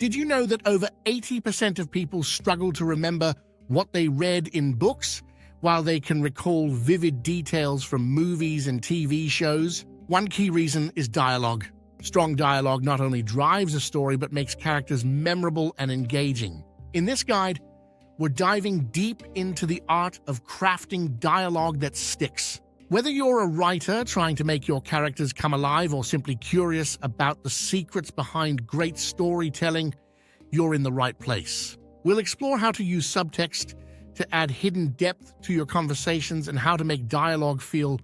Did you know that over 80% of people struggle to remember what they read in books, while they can recall vivid details from movies and TV shows? One key reason is dialogue. Strong dialogue not only drives a story but makes characters memorable and engaging. In this guide, we're diving deep into the art of crafting dialogue that sticks. Whether you're a writer trying to make your characters come alive or simply curious about the secrets behind great storytelling, you're in the right place. We'll explore how to use subtext to add hidden depth to your conversations and how to make dialogue feel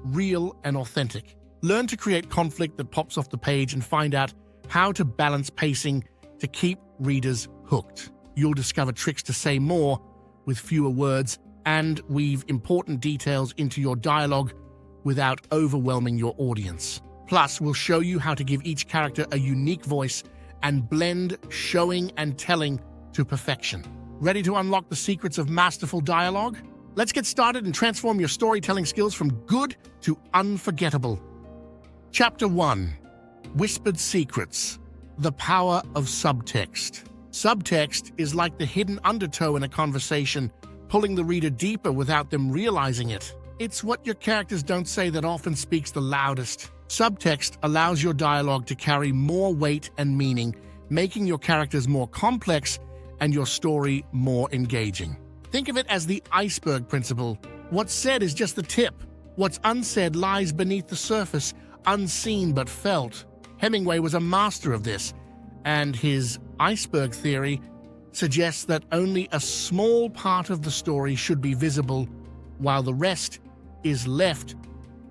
real and authentic. Learn to create conflict that pops off the page and find out how to balance pacing to keep readers hooked. You'll discover tricks to say more with fewer words and weave important details into your dialogue without overwhelming your audience. Plus, we'll show you how to give each character a unique voice and blend showing and telling to perfection. Ready to unlock the secrets of masterful dialogue? Let's get started and transform your storytelling skills from good to unforgettable. Chapter 1. Whispered Secrets. The Power of Subtext. Subtext is like the hidden undertow in a conversation, pulling the reader deeper without them realizing it. It's what your characters don't say that often speaks the loudest. Subtext allows your dialogue to carry more weight and meaning, making your characters more complex and your story more engaging. Think of it as the iceberg principle. What's said is just the tip. What's unsaid lies beneath the surface, unseen but felt. Hemingway was a master of this, and his iceberg theory suggests that only a small part of the story should be visible, while the rest is left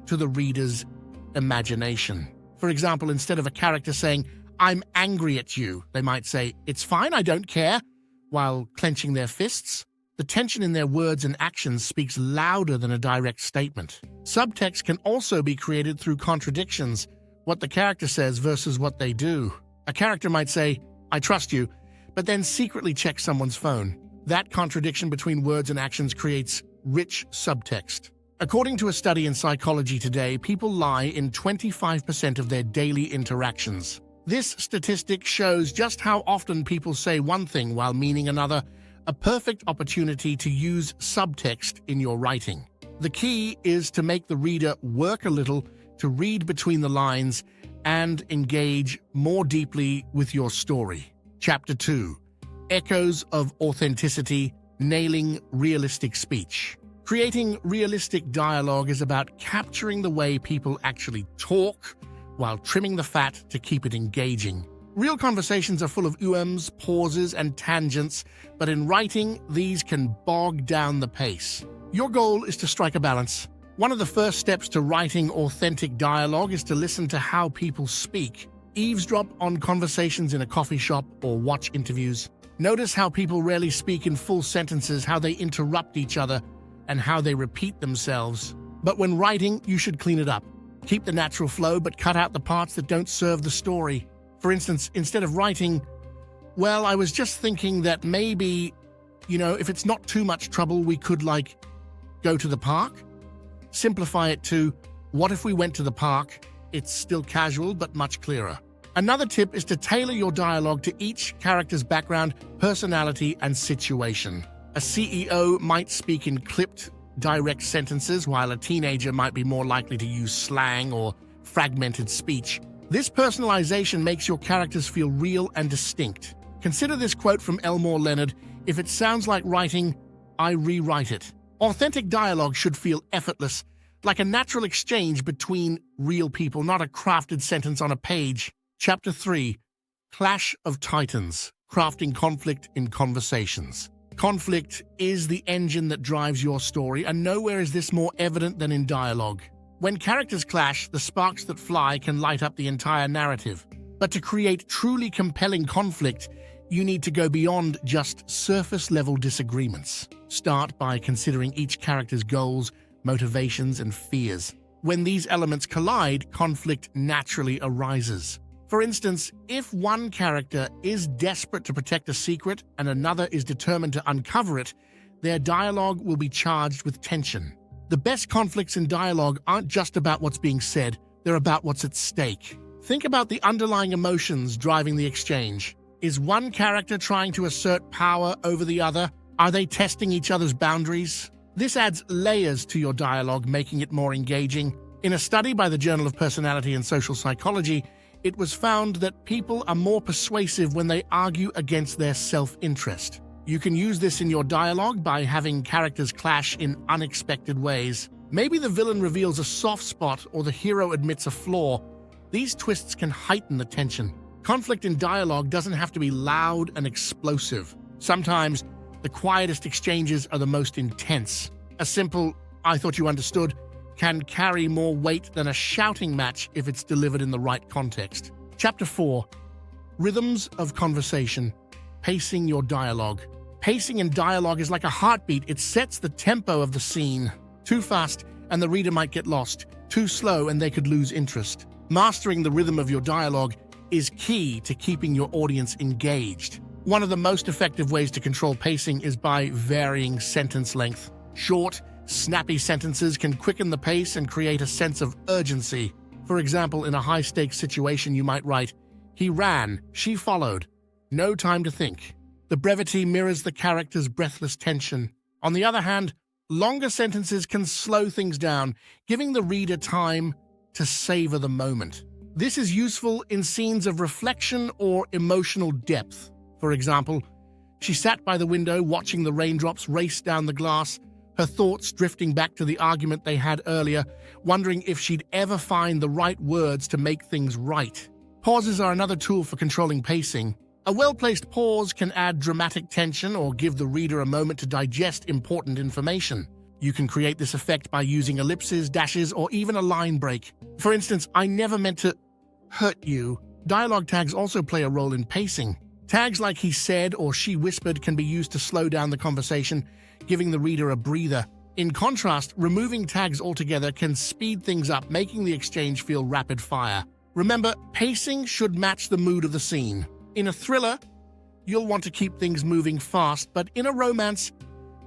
to the reader's imagination. For example, instead of a character saying, "I'm angry at you," they might say, "It's fine, I don't care," while clenching their fists. The tension in their words and actions speaks louder than a direct statement. Subtext can also be created through contradictions, what the character says versus what they do. A character might say, "I trust you," but then secretly check someone's phone. That contradiction between words and actions creates rich subtext. According to a study in Psychology Today, people lie in 25% of their daily interactions. This statistic shows just how often people say one thing while meaning another, a perfect opportunity to use subtext in your writing. The key is to make the reader work a little, to read between the lines, and engage more deeply with your story. Chapter 2. Echoes of Authenticity, Nailing Realistic Speech. Creating realistic dialogue is about capturing the way people actually talk while trimming the fat to keep it engaging. Real conversations are full of ums, pauses, and tangents, but in writing, these can bog down the pace. Your goal is to strike a balance. One of the first steps to writing authentic dialogue is to listen to how people speak. Eavesdrop on conversations in a coffee shop or watch interviews. Notice how people rarely speak in full sentences, how they interrupt each other, and how they repeat themselves. But when writing, you should clean it up. Keep the natural flow, but cut out the parts that don't serve the story. For instance, instead of writing, "Well, I was just thinking that maybe, if it's not too much trouble, we could, go to the park," simplify it to, "What if we went to the park?" It's still casual, but much clearer. Another tip is to tailor your dialogue to each character's background, personality, and situation. A CEO might speak in clipped, direct sentences, while a teenager might be more likely to use slang or fragmented speech. This personalization makes your characters feel real and distinct. Consider this quote from Elmore Leonard: "If it sounds like writing, I rewrite it." Authentic dialogue should feel effortless, like a natural exchange between real people, not a crafted sentence on a page. Chapter 3. Clash of Titans. Crafting Conflict in Conversations. Conflict is the engine that drives your story, and nowhere is this more evident than in dialogue. When characters clash, the sparks that fly can light up the entire narrative. But to create truly compelling conflict, you need to go beyond just surface-level disagreements. Start by considering each character's goals, motivations, and fears. When these elements collide, conflict naturally arises. For instance, if one character is desperate to protect a secret and another is determined to uncover it, their dialogue will be charged with tension. The best conflicts in dialogue aren't just about what's being said, they're about what's at stake. Think about the underlying emotions driving the exchange. Is one character trying to assert power over the other? Are they testing each other's boundaries? This adds layers to your dialogue, making it more engaging. In a study by the Journal of Personality and Social Psychology, it was found that people are more persuasive when they argue against their self-interest. You can use this in your dialogue by having characters clash in unexpected ways. Maybe the villain reveals a soft spot or the hero admits a flaw. These twists can heighten the tension. Conflict in dialogue doesn't have to be loud and explosive. Sometimes, the quietest exchanges are the most intense. A simple, "I thought you understood," can carry more weight than a shouting match if it's delivered in the right context. Chapter 4. Rhythms of Conversation. Pacing your dialogue. Pacing in dialogue is like a heartbeat. It sets the tempo of the scene. Too fast, and the reader might get lost. Too slow, and they could lose interest. Mastering the rhythm of your dialogue is key to keeping your audience engaged. One of the most effective ways to control pacing is by varying sentence length. Short, snappy sentences can quicken the pace and create a sense of urgency. For example, in a high-stakes situation, you might write, "He ran, she followed. No time to think." The brevity mirrors the character's breathless tension. On the other hand, longer sentences can slow things down, giving the reader time to savor the moment. This is useful in scenes of reflection or emotional depth. For example, she sat by the window watching the raindrops race down the glass, her thoughts drifting back to the argument they had earlier, wondering if she'd ever find the right words to make things right. Pauses are another tool for controlling pacing. A well-placed pause can add dramatic tension or give the reader a moment to digest important information. You can create this effect by using ellipses, dashes, or even a line break. For instance, "I never meant to hurt you." Dialogue tags also play a role in pacing. Tags like "he said" or "she whispered" can be used to slow down the conversation, giving the reader a breather. In contrast, removing tags altogether can speed things up, making the exchange feel rapid fire. Remember, pacing should match the mood of the scene. In a thriller, you'll want to keep things moving fast, but in a romance,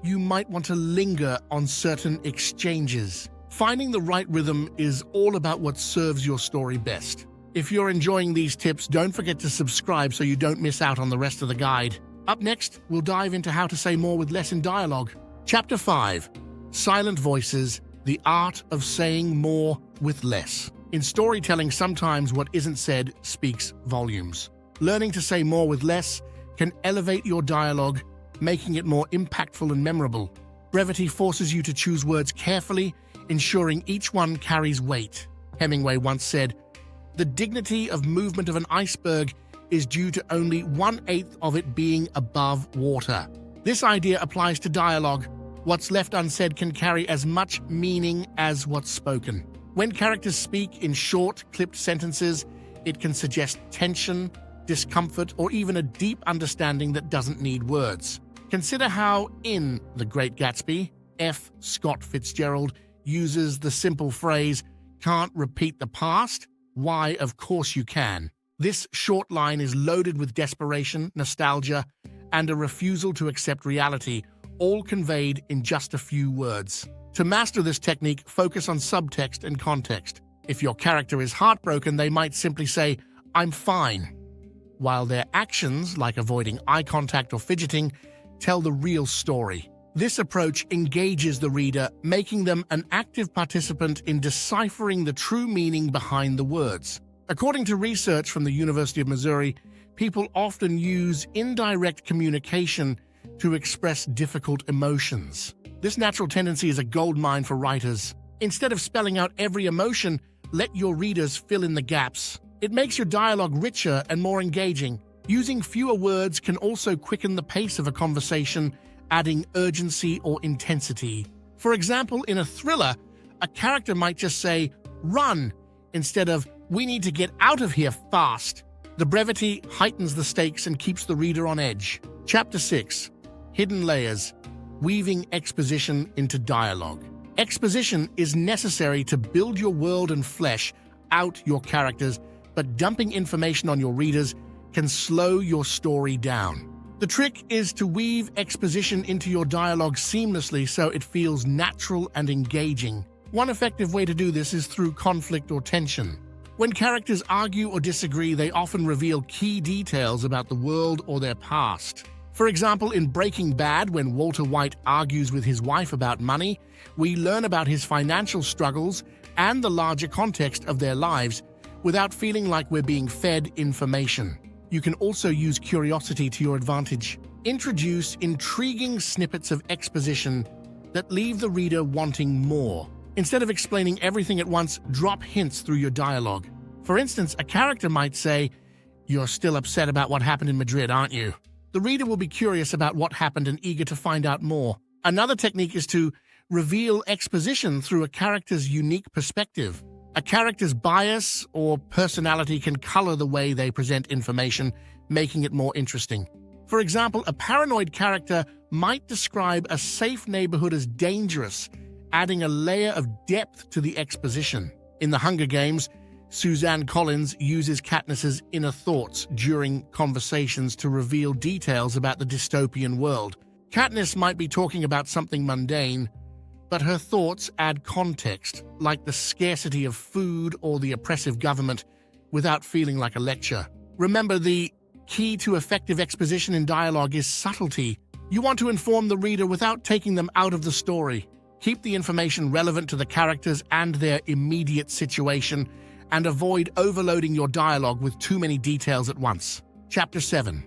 you might want to linger on certain exchanges. Finding the right rhythm is all about what serves your story best. If you're enjoying these tips, don't forget to subscribe so you don't miss out on the rest of the guide. Up next, we'll dive into how to say more with less in dialogue. Chapter 5. Silent Voices, the art of saying more with less. In storytelling, sometimes what isn't said speaks volumes. Learning to say more with less can elevate your dialogue, making it more impactful and memorable. Brevity forces you to choose words carefully, ensuring each one carries weight. Hemingway once said, "The dignity of movement of an iceberg is due to only 1/8 of it being above water." This idea applies to dialogue. What's left unsaid can carry as much meaning as what's spoken. When characters speak in short, clipped sentences, it can suggest tension, discomfort, or even a deep understanding that doesn't need words. Consider how, in The Great Gatsby, F. Scott Fitzgerald uses the simple phrase, "Can't repeat the past? Why, of course you can." This short line is loaded with desperation, nostalgia, and a refusal to accept reality, all conveyed in just a few words. To master this technique, focus on subtext and context. If your character is heartbroken, they might simply say, "I'm fine," while their actions, like avoiding eye contact or fidgeting, tell the real story. This approach engages the reader, making them an active participant in deciphering the true meaning behind the words. According to research from the University of Missouri, people often use indirect communication to express difficult emotions. This natural tendency is a goldmine for writers. Instead of spelling out every emotion, let your readers fill in the gaps. It makes your dialogue richer and more engaging. Using fewer words can also quicken the pace of a conversation, adding urgency or intensity. For example, in a thriller, a character might just say, "Run," instead of, "We need to get out of here fast." The brevity heightens the stakes and keeps the reader on edge. Chapter 6. Hidden Layers, weaving exposition into dialogue. Exposition is necessary to build your world and flesh out your characters, but dumping information on your readers can slow your story down. The trick is to weave exposition into your dialogue seamlessly so it feels natural and engaging. One effective way to do this is through conflict or tension. When characters argue or disagree, they often reveal key details about the world or their past. For example, in Breaking Bad, when Walter White argues with his wife about money, we learn about his financial struggles and the larger context of their lives without feeling like we're being fed information. You can also use curiosity to your advantage. Introduce intriguing snippets of exposition that leave the reader wanting more. Instead of explaining everything at once, drop hints through your dialogue. For instance, a character might say, "You're still upset about what happened in Madrid, aren't you?" The reader will be curious about what happened and eager to find out more. Another technique is to reveal exposition through a character's unique perspective. A character's bias or personality can color the way they present information, making it more interesting. For example, a paranoid character might describe a safe neighborhood as dangerous, adding a layer of depth to the exposition. In The Hunger Games, Suzanne Collins uses Katniss's inner thoughts during conversations to reveal details about the dystopian world. Katniss might be talking about something mundane, but her thoughts add context, like the scarcity of food or the oppressive government, without feeling like a lecture. Remember, the key to effective exposition in dialogue is subtlety. You want to inform the reader without taking them out of the story. Keep the information relevant to the characters and their immediate situation, and avoid overloading your dialogue with too many details at once. Chapter 7.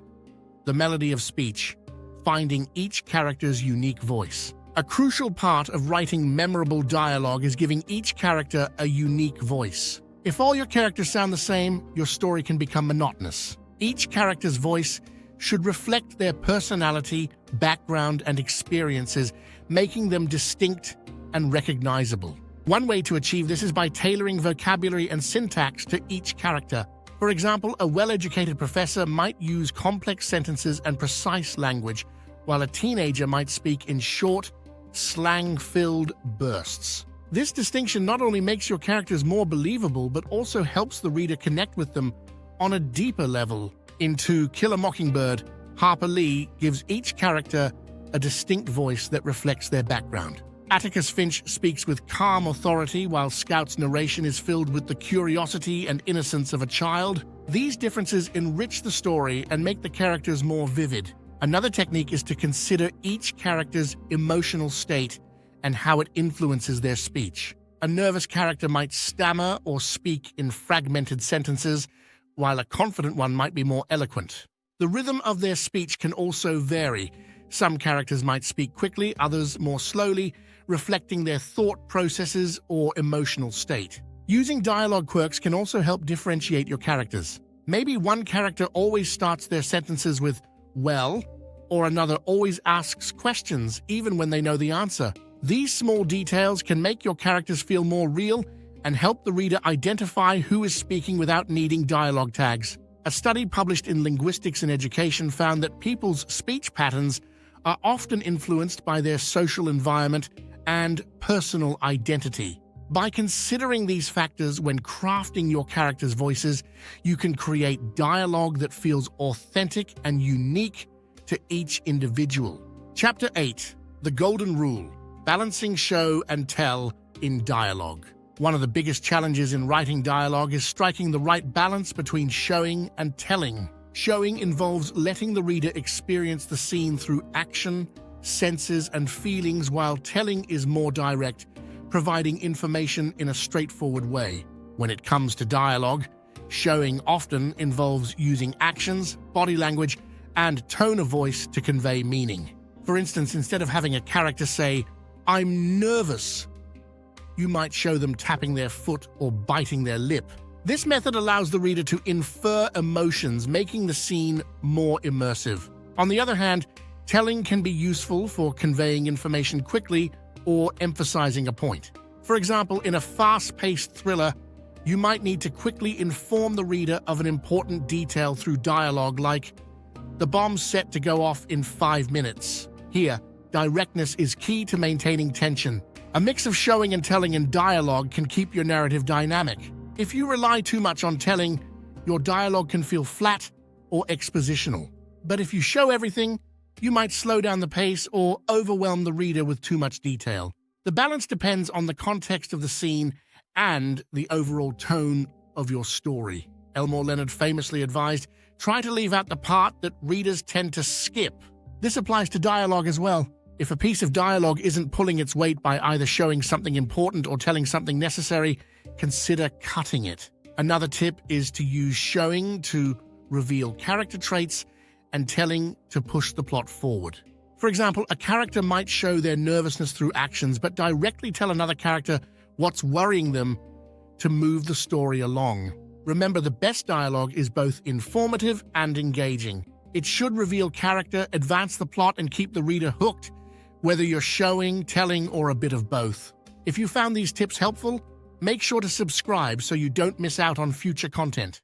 The Melody of Speech. Finding each character's unique voice. A crucial part of writing memorable dialogue is giving each character a unique voice. If all your characters sound the same, your story can become monotonous. Each character's voice should reflect their personality, background, and experiences, making them distinct and recognizable. One way to achieve this is by tailoring vocabulary and syntax to each character. For example, a well-educated professor might use complex sentences and precise language, while a teenager might speak in short, slang-filled bursts. This distinction not only makes your characters more believable, but also helps the reader connect with them on a deeper level. In To Kill a Mockingbird, Harper Lee gives each character a distinct voice that reflects their background. Atticus Finch speaks with calm authority, while Scout's narration is filled with the curiosity and innocence of a child. These differences enrich the story and make the characters more vivid. Another technique is to consider each character's emotional state and how it influences their speech. A nervous character might stammer or speak in fragmented sentences, while a confident one might be more eloquent. The rhythm of their speech can also vary. Some characters might speak quickly, others more slowly, reflecting their thought processes or emotional state. Using dialogue quirks can also help differentiate your characters. Maybe one character always starts their sentences with "well," or another always asks questions even when they know the answer. These small details can make your characters feel more real and help the reader identify who is speaking without needing dialogue tags. A study published in Linguistics and Education found that people's speech patterns are often influenced by their social environment and personal identity. By considering these factors when crafting your characters' voices, you can create dialogue that feels authentic and unique to each individual. Chapter 8. The Golden Rule. Balancing show and tell in dialogue. One of the biggest challenges in writing dialogue is striking the right balance between showing and telling. Showing involves letting the reader experience the scene through action, senses, and feelings, while telling is more direct, providing information in a straightforward way. When it comes to dialogue, showing often involves using actions, body language, and tone of voice to convey meaning. For instance, instead of having a character say, "I'm nervous," you might show them tapping their foot or biting their lip. This method allows the reader to infer emotions, making the scene more immersive. On the other hand, telling can be useful for conveying information quickly or emphasizing a point. For example, in a fast-paced thriller, you might need to quickly inform the reader of an important detail through dialogue like, "The bomb's set to go off in 5 minutes." Here, directness is key to maintaining tension. A mix of showing and telling in dialogue can keep your narrative dynamic. If you rely too much on telling, your dialogue can feel flat or expositional. But if you show everything, you might slow down the pace or overwhelm the reader with too much detail. The balance depends on the context of the scene and the overall tone of your story. Elmore Leonard famously advised, try to leave out the part that readers tend to skip. This applies to dialogue as well. If a piece of dialogue isn't pulling its weight by either showing something important or telling something necessary, consider cutting it. Another tip is to use showing to reveal character traits and telling to push the plot forward. For example, a character might show their nervousness through actions, but directly tell another character what's worrying them to move the story along. Remember, the best dialogue is both informative and engaging. It should reveal character, advance the plot, and keep the reader hooked, whether you're showing, telling, or a bit of both. If you found these tips helpful, make sure to subscribe so you don't miss out on future content.